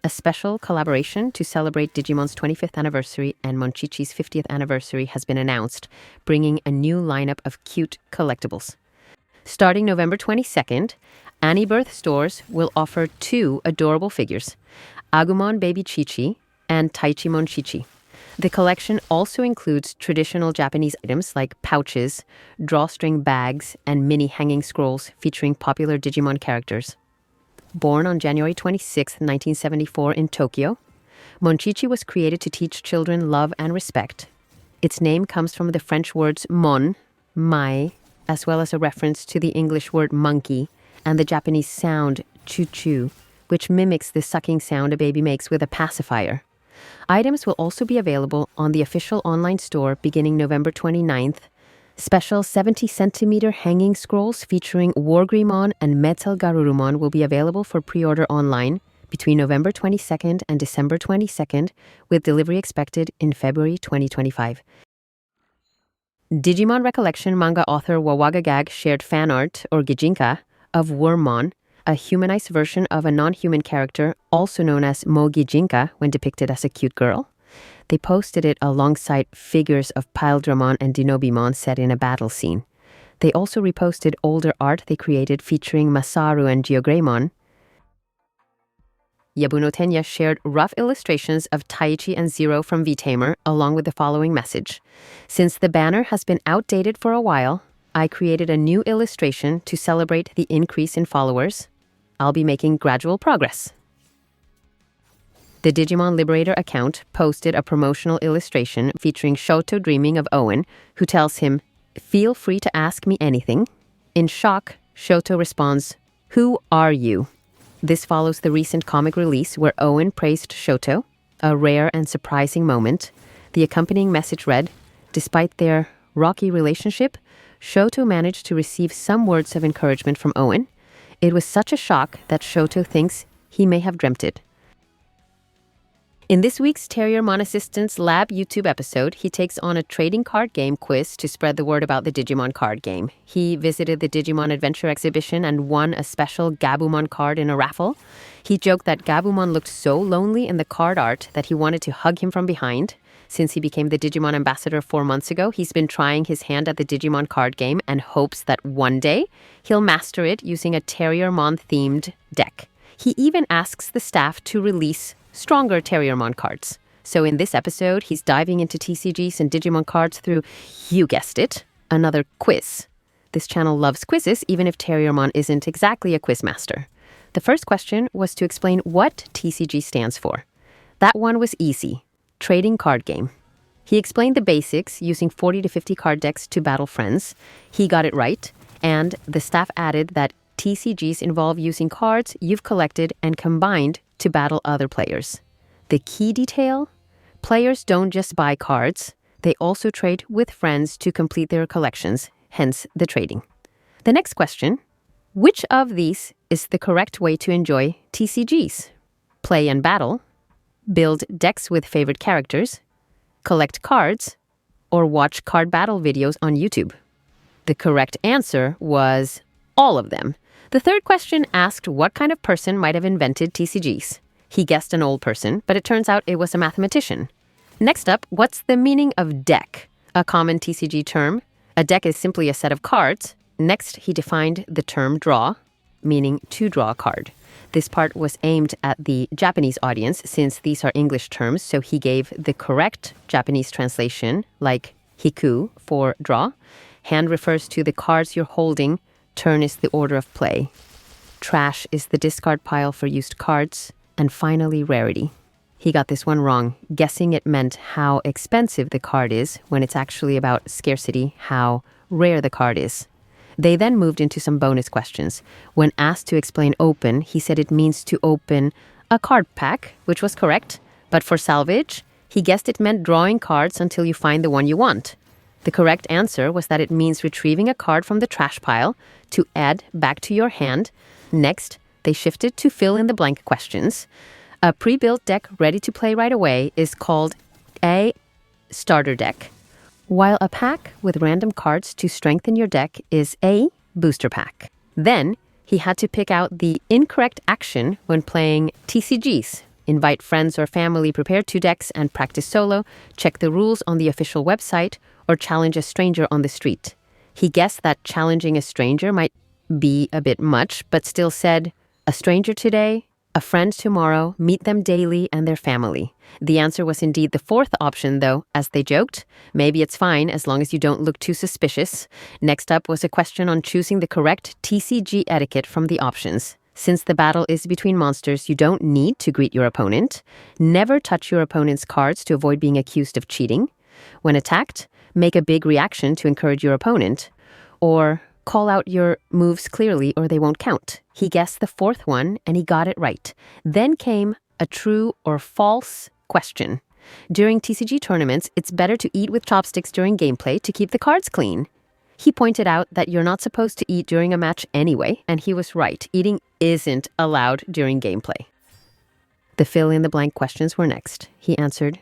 A special collaboration to celebrate Digimon's 25th anniversary and Monchichi's 50th anniversary has been announced, bringing a new lineup of cute collectibles. Starting November 22nd, Annie Birth stores will offer 2 adorable figures, Agumon Baby Chi-Chi and Taichimon Chi-Chi. The collection also includes traditional Japanese items like pouches, drawstring bags, and mini hanging scrolls featuring popular Digimon characters. Born on January 26, 1974 in Tokyo, Monchichi was created to teach children love and respect. Its name comes from the French words mon, mai, as well as a reference to the English word monkey and the Japanese sound choo-choo, which mimics the sucking sound a baby makes with a pacifier. Items will also be available on the official online store beginning November 29th. Special 70-centimeter hanging scrolls featuring Wargreymon and Metal Garurumon will be available for pre-order online between November 22nd and December 22nd, with delivery expected in February 2025. Digimon Recollection manga author Wawagagag shared fan art, or Gijinka, of Wormmon, a humanized version of a non-human character, also known as Mogijinka when depicted as a cute girl. They posted it alongside figures of Pildramon and Dinobimon set in a battle scene. They also reposted older art they created featuring Masaru and Geogreymon. Yabuno Tenya shared rough illustrations of Taichi and Zero from V-Tamer, along with the following message. Since the banner has been outdated for a while, I created a new illustration to celebrate the increase in followers. I'll be making gradual progress. The Digimon Liberator account posted a promotional illustration featuring Shoto dreaming of Owen, who tells him, "Feel free to ask me anything." In shock, Shoto responds, "Who are you?" This follows the recent comic release where Owen praised Shoto, a rare and surprising moment. The accompanying message read, "Despite their rocky relationship, Shoto managed to receive some words of encouragement from Owen. It was such a shock that Shoto thinks he may have dreamt it." In this week's Terriermon Assistant's Lab YouTube episode, he takes on a trading card game quiz to spread the word about the Digimon card game. He visited the Digimon Adventure exhibition and won a special Gabumon card in a raffle. He joked that Gabumon looked so lonely in the card art that he wanted to hug him from behind. Since he became the Digimon ambassador 4 months ago, he's been trying his hand at the Digimon card game and hopes that one day he'll master it using a Terriermon-themed deck. He even asks the staff to release stronger Terriermon cards. So in this episode, he's diving into TCGs and Digimon cards through, you guessed it, another quiz. This channel loves quizzes, even if Terriermon isn't exactly a quiz master. The first question was to explain what TCG stands for. That one was easy. Trading card game. He explained the basics using 40 to 50 card decks to battle friends. He got it right, and the staff added that TCGs involve using cards you've collected and combined to battle other players. The key detail? Players don't just buy cards, they also trade with friends to complete their collections, hence the trading. The next question, which of these is the correct way to enjoy TCGs? Play and battle, build decks with favorite characters, collect cards, or watch card battle videos on YouTube? The correct answer was all of them. The third question asked what kind of person might have invented TCGs. He guessed an old person, but it turns out it was a mathematician. Next up, what's the meaning of deck? A common TCG term. A deck is simply a set of cards. Next, he defined the term draw, meaning to draw a card. This part was aimed at the Japanese audience since these are English terms, so he gave the correct Japanese translation, like hiku for draw. Hand refers to the cards you're holding. Turn is the order of play. Trash is the discard pile for used cards. And finally, rarity. He got this one wrong, guessing it meant how expensive the card is when it's actually about scarcity, how rare the card is. They then moved into some bonus questions. When asked to explain open, he said it means to open a card pack, which was correct. But for salvage, he guessed it meant drawing cards until you find the one you want. The correct answer was that it means retrieving a card from the trash pile to add back to your hand. Next, they shifted to fill in the blank questions. A pre-built deck ready to play right away is called a starter deck, while a pack with random cards to strengthen your deck is a booster pack. Then, he had to pick out the incorrect action when playing TCGs invite friends or family, prepare 2 decks, and practice solo, check the rules on the official website, or challenge a stranger on the street. He guessed that challenging a stranger might be a bit much, but still said, a stranger today, a friend tomorrow, meet them daily and their family. The answer was indeed the 4th option, though, as they joked. Maybe it's fine as long as you don't look too suspicious. Next up was a question on choosing the correct TCG etiquette from the options. Since the battle is between monsters, you don't need to greet your opponent. Never touch your opponent's cards to avoid being accused of cheating. When attacked, make a big reaction to encourage your opponent. Or call out your moves clearly or they won't count. He guessed the 4th one and he got it right. Then came a true or false question. During TCG tournaments, it's better to eat with chopsticks during gameplay to keep the cards clean. He pointed out that you're not supposed to eat during a match anyway, and he was right. Eating isn't allowed during gameplay. The fill-in-the-blank questions were next. He answered,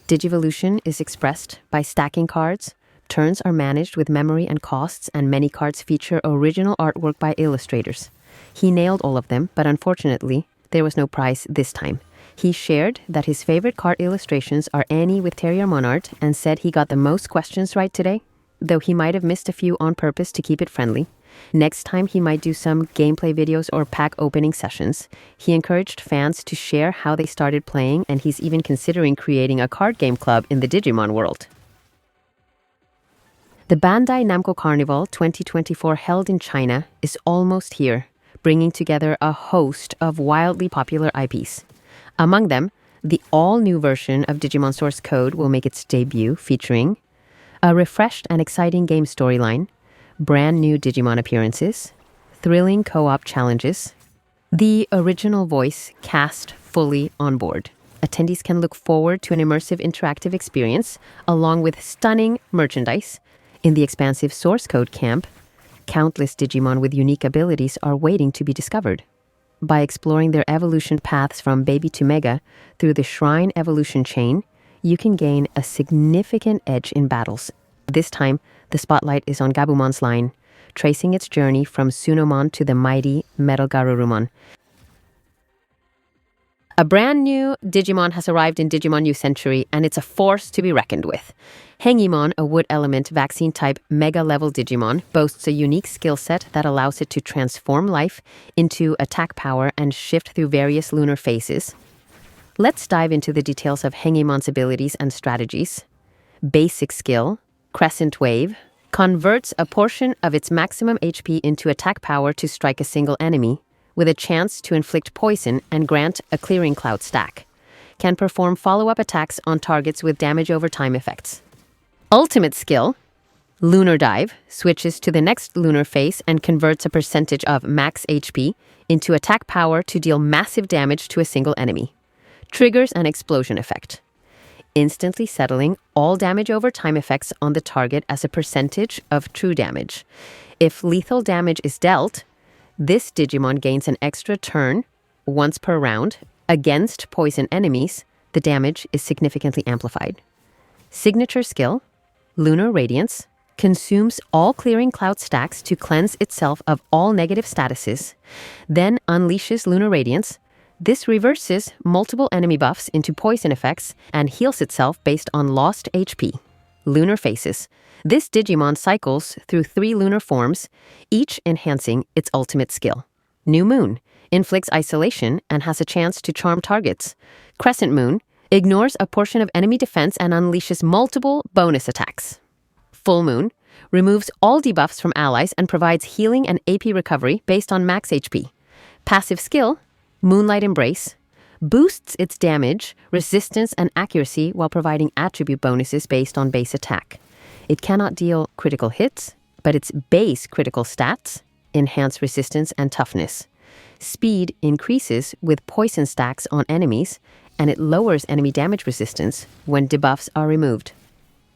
Digivolution is expressed by stacking cards. Turns are managed with memory and costs, and many cards feature original artwork by illustrators. He nailed all of them, but unfortunately, there was no prize this time. He shared that his favorite card illustrations are Annie with Terriermon art and said he got the most questions right today, though he might have missed a few on purpose to keep it friendly. Next time, he might do some gameplay videos or pack opening sessions. He encouraged fans to share how they started playing, and he's even considering creating a card game club in the Digimon world. The Bandai Namco Carnival 2024 held in China is almost here, bringing together a host of wildly popular IPs. Among them, the all-new version of Digimon Source Code will make its debut, featuring a refreshed and exciting game storyline, brand new Digimon appearances, thrilling co-op challenges, the original voice cast fully on board. Attendees can look forward to an immersive interactive experience, along with stunning merchandise. In the expansive Source Code camp, countless Digimon with unique abilities are waiting to be discovered. By exploring their evolution paths from baby to mega through the Shrine evolution chain, you can gain a significant edge in battles. This time, the spotlight is on Gabumon's line, tracing its journey from Sunomon to the mighty Metal Garurumon. A brand new Digimon has arrived in Digimon New Century, and it's a force to be reckoned with. Hengimon, a wood element vaccine-type mega-level Digimon, boasts a unique skill set that allows it to transform life into attack power and shift through various lunar phases. Let's dive into the details of Hengimon's abilities and strategies. Basic skill, Crescent Wave, converts a portion of its maximum HP into attack power to strike a single enemy, with a chance to inflict poison and grant a clearing cloud stack. Can perform follow-up attacks on targets with damage over time effects. Ultimate skill, Lunar Dive, switches to the next lunar phase and converts a percentage of max HP into attack power to deal massive damage to a single enemy. Triggers an explosion effect, instantly settling all damage over time effects on the target as a percentage of true damage. If lethal damage is dealt, this Digimon gains an extra turn once per round. Against poison enemies, the damage is significantly amplified. Signature skill, Lunar Radiance, consumes all clearing cloud stacks to cleanse itself of all negative statuses, then unleashes Lunar Radiance. This reverses multiple enemy buffs into poison effects and heals itself based on lost HP. Lunar Phases. This Digimon cycles through 3 lunar forms, each enhancing its ultimate skill. New Moon inflicts isolation and has a chance to charm targets. Crescent Moon ignores a portion of enemy defense and unleashes multiple bonus attacks. Full Moon removes all debuffs from allies and provides healing and AP recovery based on max HP. Passive skill, Moonlight Embrace, boosts its damage, resistance, and accuracy while providing attribute bonuses based on base attack. It cannot deal critical hits, but its base critical stats enhance resistance and toughness. Speed increases with poison stacks on enemies, and it lowers enemy damage resistance when debuffs are removed.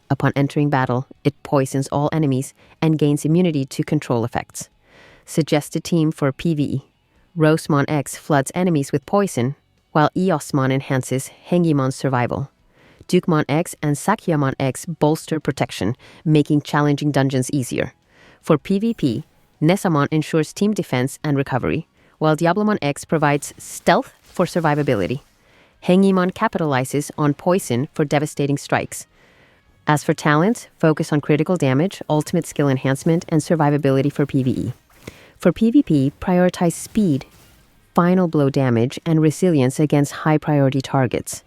Upon entering battle, it poisons all enemies and gains immunity to control effects. Suggested team for PvE. Rosemon X floods enemies with poison, while Eosmon enhances Hengimon's survival. Dukemon X and Sakyamon X bolster protection, making challenging dungeons easier. For PvP, Nesamon ensures team defense and recovery, while Diablomon X provides stealth for survivability. Hangimon capitalizes on poison for devastating strikes. As for talents, focus on critical damage, ultimate skill enhancement, and survivability for PvE. For PvP, prioritize speed, final blow damage, and resilience against high-priority targets.